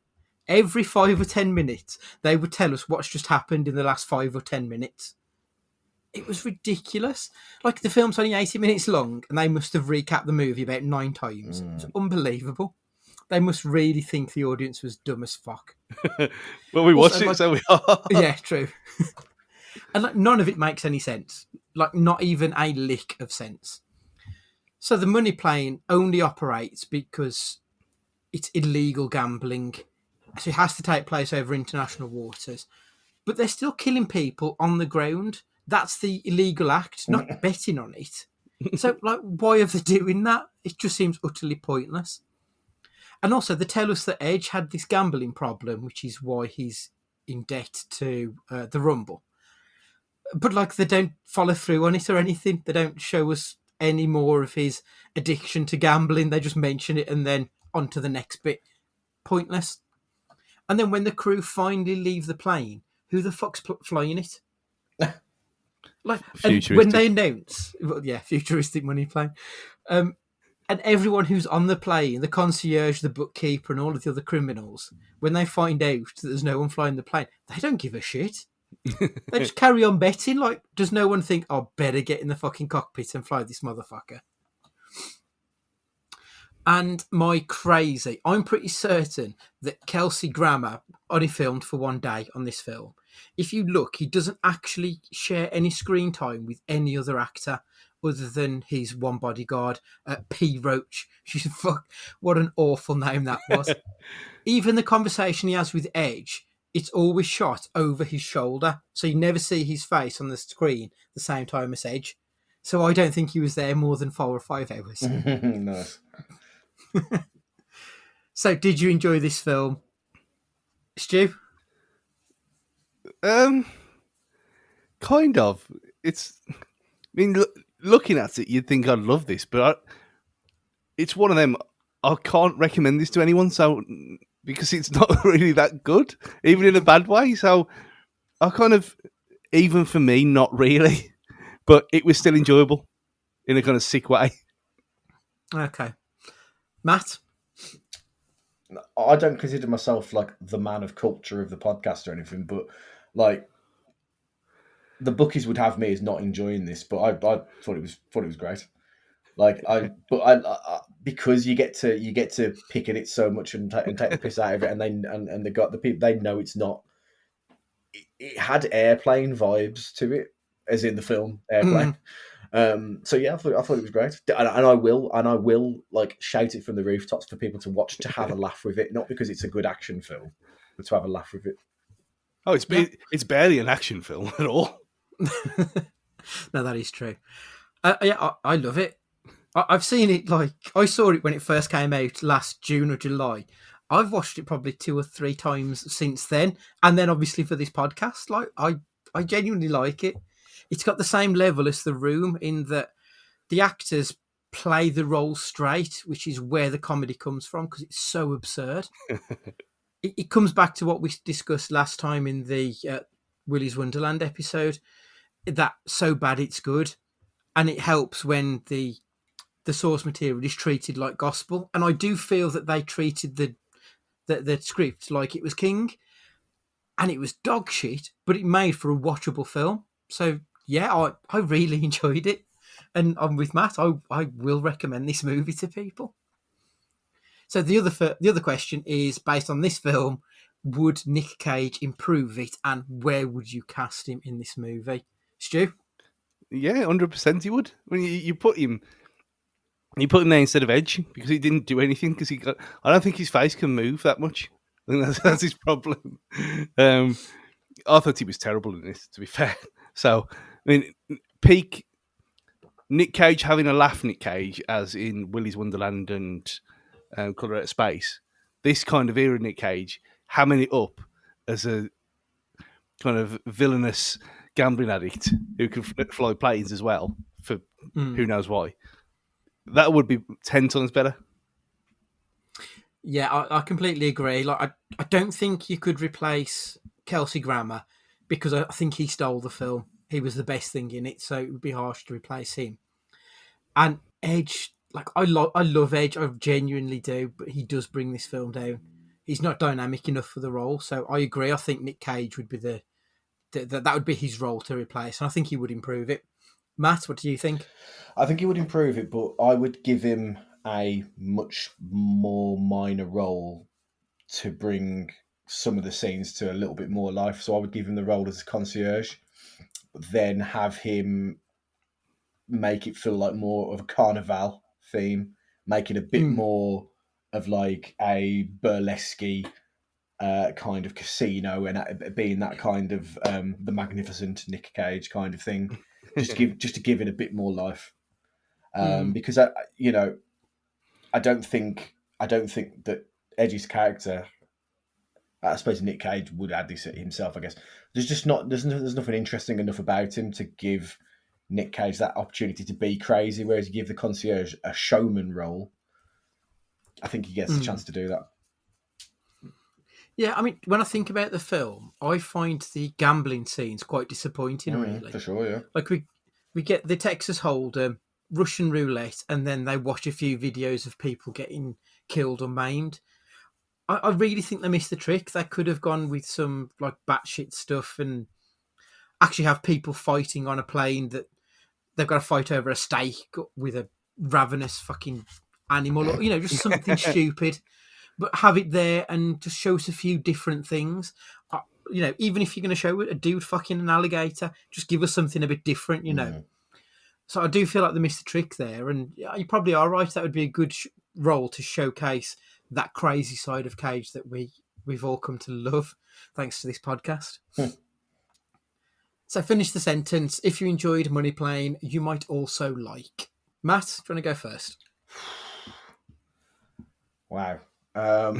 Every 5 or 10 minutes, they would tell us what's just happened in the last 5 or 10 minutes. It was ridiculous. Like, the film's only 80 minutes long, and they must have recapped the movie about 9 times. It's unbelievable. They must really think the audience was dumb as fuck. Well, we watched it, like- so we are. Yeah, true. And like, none of it makes any sense. Like, not even a lick of sense. So the money plane only operates because it's illegal gambling. So it has to take place over international waters. But they're still killing people on the ground. That's the illegal act, not betting on it. So, like, why are they doing that? It just seems utterly pointless. And also, they tell us that Edge had this gambling problem, which is why he's in debt to the Rumble. But, like, they don't follow through on it or anything. They don't show us any more of his addiction to gambling. They just mention it and then on to the next bit. Pointless. And then when the crew finally leave the plane, who the fuck's flying it? Like, and when they announce, well, yeah, futuristic money plane, and everyone who's on the plane, the concierge, the bookkeeper, and all of the other criminals, when they find out that there's no one flying the plane, they don't give a shit. They just carry on betting. Like, does no one think, oh, better get in the fucking cockpit and fly this motherfucker? And my crazy, I'm pretty certain that Kelsey Grammer only filmed for one day on this film. If you look, he doesn't actually share any screen time with any other actor other than his one bodyguard, P. Roach. Fuck, what an awful name that was. Even the conversation he has with Edge, it's always shot over his shoulder, so you never see his face on the screen the same time as Edge. So I don't think he was there more than 4 or 5 hours. Nice. So did you enjoy this film, Stu? Kind of. It's. I mean, looking at it, you'd think I'd love this, but it's one of them. I can't recommend this to anyone, so because it's not really that good, even in a bad way. So I kind of, even for me, not really, but it was still enjoyable in a kind of sick way. Okay. Matt? I don't consider myself like the man of culture of the podcast or anything, but like the bookies would have me as not enjoying this, but I thought it was great. Like because you get to pick at it so much and take the piss out of it, and they got the people, they know it's not. It had airplane vibes to it, as in the film Airplane. So yeah, I thought it was great, and I will like shout it from the rooftops for people to watch, to have a laugh with it, not because it's a good action film, but to have a laugh with it. Oh, it's barely an action film at all. No, that is true. Yeah, I love it. I've seen it, like, I saw it when it first came out last June or July. I've watched it probably 2 or 3 times since then. And then obviously for this podcast, like, I genuinely like it. It's got the same level as The Room in that the actors play the role straight, which is where the comedy comes from, because it's so absurd. It comes back to what we discussed last time in the Willy's Wonderland episode, that so bad it's good. And it helps when the source material is treated like gospel. And I do feel that they treated the script like it was king, and it was dog shit, but it made for a watchable film. So yeah, I really enjoyed it. And I'm with Matt. I will recommend this movie to people. So the other question is, based on this film, would Nick Cage improve it, and where would you cast him in this movie? Stu? Yeah, 100% he would. When you put him there instead of Edge, because he didn't do anything. Because I don't think his face can move that much. I think that's his problem. I thought he was terrible in this, to be fair. So, I mean, peak Nick Cage having a laugh, Nick Cage, as in Willy's Wonderland and Colour Out of Space. This kind of era, Nick Cage, hamming it up as a kind of villainous gambling addict who can fly planes as well, for who knows why. That would be 10 times better. Yeah, I completely agree. Like, I don't think you could replace Kelsey Grammer, because I think he stole the film. He was the best thing in it, so it would be harsh to replace him. And Edge, like, I love Edge, I genuinely do, but he does bring this film down. He's not dynamic enough for the role, so I agree. I think Nick Cage would be that would be his role to replace, and I think he would improve it. Matt, what do you think? I think he would improve it, but I would give him a much more minor role to bring some of the scenes to a little bit more life. So I would give him the role as a concierge, but then have him make it feel like more of a carnival theme, make it a bit more of like a burlesque kind of casino, and being that kind of the magnificent Nick Cage kind of thing, just to give it a bit more life. Because I don't think that Edge's character, I suppose Nick Cage would add this himself, I guess. There's nothing interesting enough about him to give Nick Cage that opportunity to be crazy, whereas you give the concierge a showman role, I think he gets the chance to do that. Yeah, I mean, when I think about the film, I find the gambling scenes quite disappointing, really. For sure, yeah. Like, we get the Texas Hold'em, Russian roulette, and then they watch a few videos of people getting killed or maimed. I really think they missed the trick. They could have gone with some, like, batshit stuff and actually have people fighting on a plane that they've got to fight over a steak with a ravenous fucking animal, or, just something stupid. But have it there and just show us a few different things. Even if you're going to show a dude fucking an alligator, just give us something a bit different, So I do feel like they missed the trick there. And you probably are right. That would be a good role to showcase that crazy side of Cage that we've all come to love, thanks to this podcast. So So finish the sentence. If you enjoyed Money Plane, you might also like. Matt, do you want to go first? Wow. I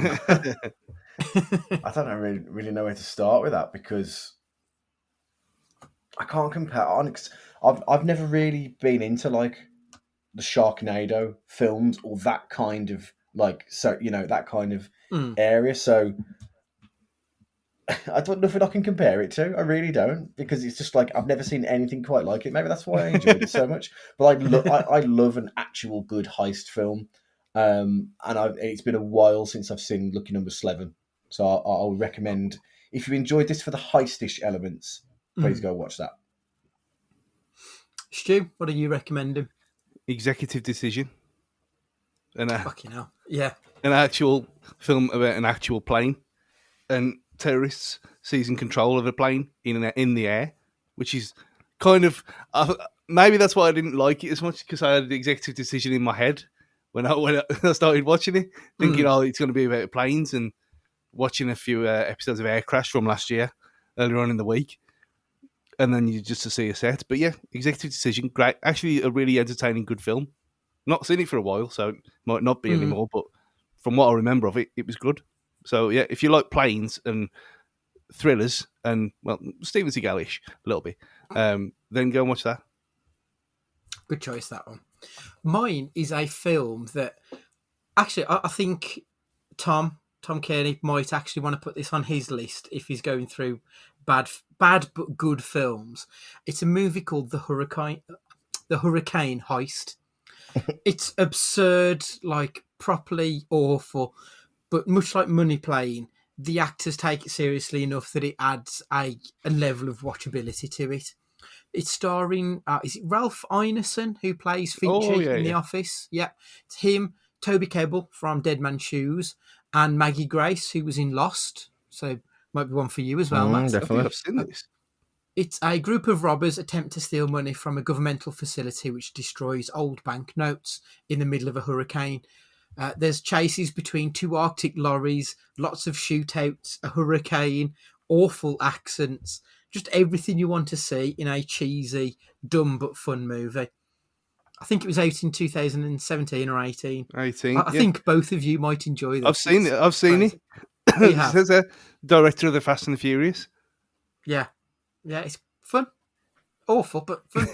don't really know where to start with that, because I can't compare. I've never really been into like the Sharknado films or that kind of that kind of area. So I don't know if I can compare it to. I really don't, because it's just like I've never seen anything quite like it. Maybe that's why I enjoyed it so much. But I love an actual good heist film, and it's been a while since I've seen Lucky Number 11. So I'll recommend, if you enjoyed this for the heistish elements, please go watch that. Stu, what are you recommending? Executive Decision. Fucking hell. Yeah. An actual film about an actual plane and terrorists seizing control of a plane in the air, which is kind of maybe that's why I didn't like it as much, because I had the Executive Decision in my head when I started watching it, thinking, it's going to be about planes, and watching a few episodes of Air Crash from last year earlier on in the week, and then you just to see a set. But yeah, Executive Decision, great, actually a really entertaining, good film. Not seen it for a while, so it might not be anymore, but from what I remember of it, it was good. So yeah, if you like planes and thrillers and, well, Steven Seagal-ish a little bit, then go and watch that. Good choice, that one. Mine is a film that actually I think Tom Kearney might actually want to put this on his list if he's going through bad but good films. It's a movie called The Hurricane Heist. It's absurd, like properly awful, but much like Money Plane, the actors take it seriously enough that it adds a level of watchability to it. It's starring, is it Ralph Ineson who plays Finchie in The Office? Yeah. It's him, Toby Kebbell from Dead Man's Shoes, and Maggie Grace, who was in Lost. So might be one for you as well, Matt. Definitely. I've seen this. It's a group of robbers attempt to steal money from a governmental facility which destroys old banknotes in the middle of a hurricane. There's chases between two Arctic lorries, lots of shootouts, a hurricane, awful accents, just everything you want to see in a cheesy, dumb but fun movie. I think it was out in 2017 or 18. I think both of you might enjoy this. I've seen it. You have? There's a director of the Fast and the Furious. Yeah. Yeah, it's fun. Awful, but fun.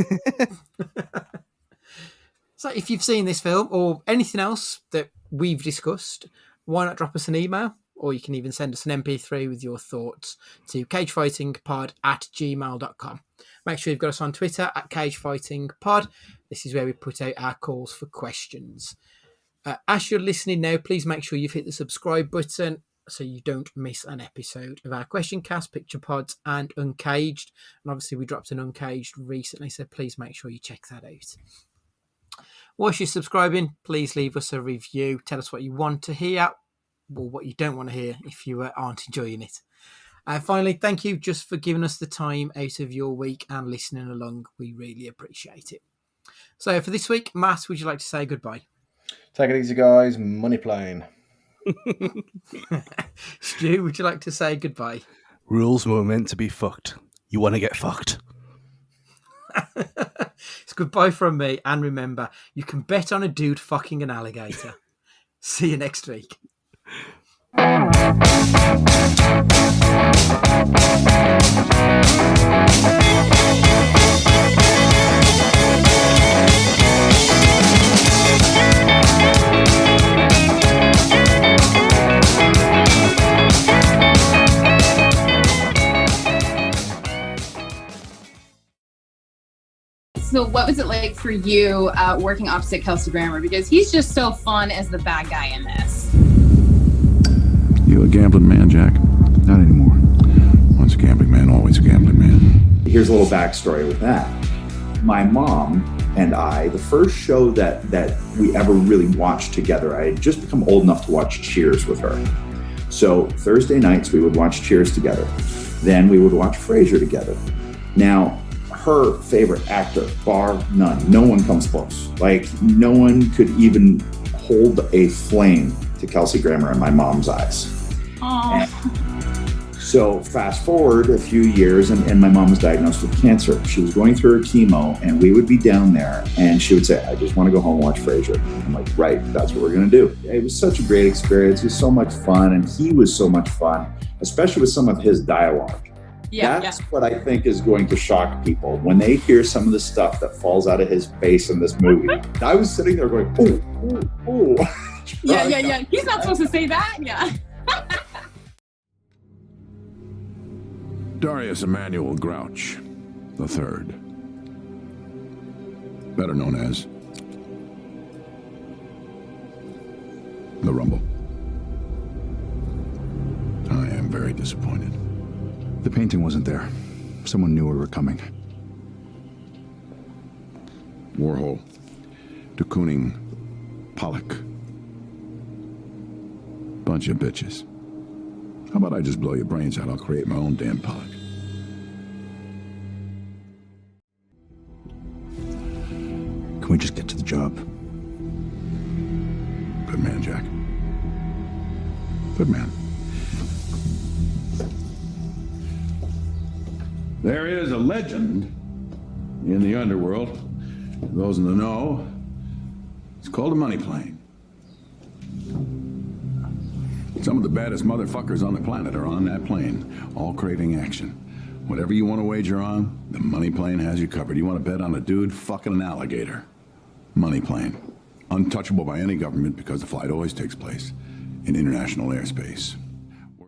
So if you've seen this film or anything else that we've discussed, why not drop us an email? Or you can even send us an MP3 with your thoughts to cagefightingpod@gmail.com. Make sure you've got us on Twitter @cagefightingpod. This is where we put out our calls for questions. As you're listening now, please make sure you've hit the subscribe button so you don't miss an episode of our Question Cast, Picture Pods, and Uncaged. And obviously we dropped an Uncaged recently, so please make sure you check that out. Whilst you're subscribing, please leave us a review. Tell us what you want to hear or what you don't want to hear if you aren't enjoying it. Finally, thank you just for giving us the time out of your week and listening along. We really appreciate it. So for this week, Matt, would you like to say goodbye? Take it easy, guys. Money Plane. Stu, would you like to say goodbye? Rules were meant to be fucked. You want to get fucked. It's goodbye from me, and remember, you can bet on a dude fucking an alligator. See you next week. So what was it like for you working opposite Kelsey Grammer? Because he's just so fun as the bad guy in this. You a gambling man, Jack? Not anymore. Once a gambling man, always a gambling man. Here's a little backstory with that. My mom and I, the first show that we ever really watched together, I had just become old enough to watch Cheers with her. So Thursday nights we would watch Cheers together. Then we would watch Frasier together. Now, her favorite actor, bar none. No one comes close. Like, no one could even hold a flame to Kelsey Grammer in my mom's eyes. Aww. So fast forward a few years, and my mom was diagnosed with cancer. She was going through her chemo, and we would be down there, and she would say, I just want to go home and watch Frasier. I'm like, right, that's what we're going to do. It was such a great experience. It was so much fun, and he was so much fun, especially with some of his dialogue. That's what I think is going to shock people when they hear some of the stuff that falls out of his face in this movie. I was sitting there going, ooh. Yeah. He's not supposed to say that. Yeah. Darius Emmanuel Grouch III, better known as the Rumble. I am very disappointed. The painting wasn't there. Someone knew we were coming. Warhol, de Kooning, Pollock. Bunch of bitches. How about I just blow your brains out? I'll create my own damn Pollock. Can we just get to the job? Good man, Jack. Good man. There is a legend in the underworld. For those in the know, it's called a money plane. Some of the baddest motherfuckers on the planet are on that plane, all craving action. Whatever you want to wager on, the money plane has you covered. You want to bet on a dude fucking an alligator? Money plane. Untouchable by any government because the flight always takes place in international airspace.